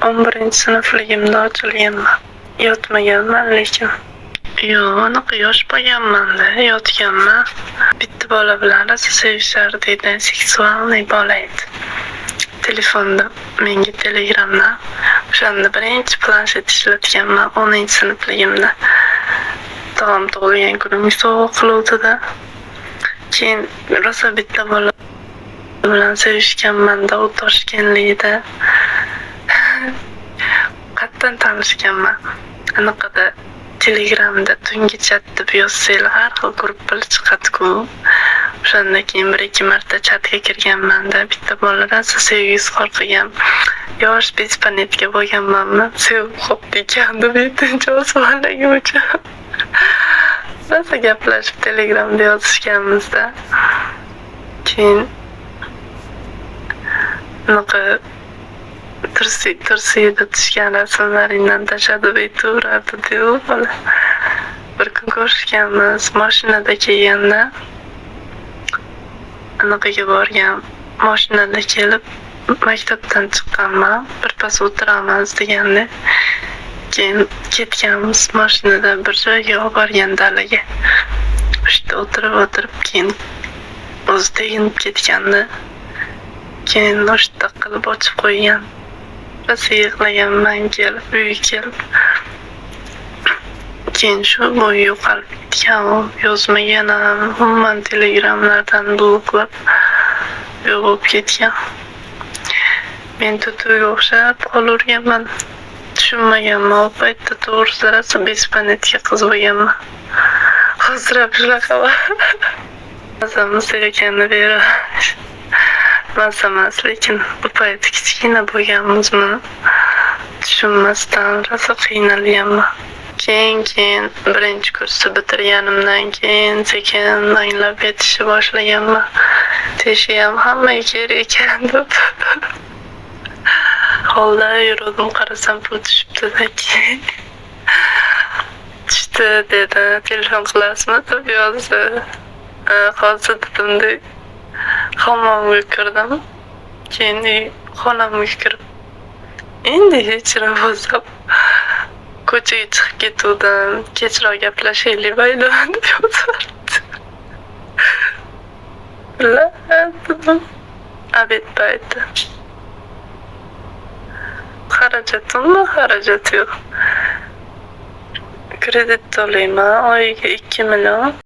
11-sinfligimda ochilganman. Yotmaganman lekin. Yo'q, anaqa yosh bo'lganman-da, yotganman. Bitta bola bilan rosa sevishardi edi, seksualniy bola edi. Telefonda menga Telegramdan o'shanda birinchi planshet ishlatganman 10-sinfligimda. Tog'am tug'ilgan kunimga sovg'a qiluvdi-da. Keyin rosa bitta bola bilan sevishganman-da, u Toshkentlikda. Qatdan tanishganman. Anaqada Telegramda tungi chat deb yozsanglar har xil gruppalar chiqadi-ku. O'shanda keyin 1-2 marta chatga kirganman-da, bitta boladan sevgisi qolgan. Yosh bespanetka bo'lganmanmi? Sevib qopti ekan deb 7-osmonligim uchun. Rosa gaplashib Telegramda yozishganmiz-da. Keyin anaqa tursiyda tushgan rasmlaringdan tashlab aytaverardi-ku bola. Bir kun ko'rishganmiz, mashinada kelganda anaqaga borgan, mashinada kelib maktabdan chiqqanman, birpas o'tiramiz deganda keyin ketganmiz mashinada bir joyga olib borgan dalaga. O'shda o'tirib keyin o'zi teginib ketgandi. Keyin o'shda qilib ochib qo'ygan. Rosa yig'laganman kelib, uyga kelib. Keyin shu bo'yi yo'qolib ketgan, yozmagan ham, umuman telegramlardan bloklab yo'qolib ketgan. Men tutuga o'xshab qolaverganman. Tushunmaganman, u paytda to'g'risi rosa bespanetka qiz bo'lganman. Hozir ham shunaqa bor. Mazamni sevganini beraman. Mazamas, lekin bu payt kichkina bo'lganmizmi? Tushunmasdan rosa qiynalganman. Keyin birinchi kursni bitirganimdan keyin sekin anglab yetishni boshlaganman. Teshi ham hammaga kerak ekan deb. Holda yurdim, qarasam pul tushibdi-da keyin. Tushdi dedi, telefon qilasizmi deb yozdi. Hozir dedim-da, hammomga kirdim. Keyin xonamga kirib, endi hechra bosib ko'chaga chiqib ketuvdim. Kechroq gaplashaylik baydaman deb yozardi. Dedim, abed payti. Xarajat yo'q. Kredit to'layman, oyiga 2 million.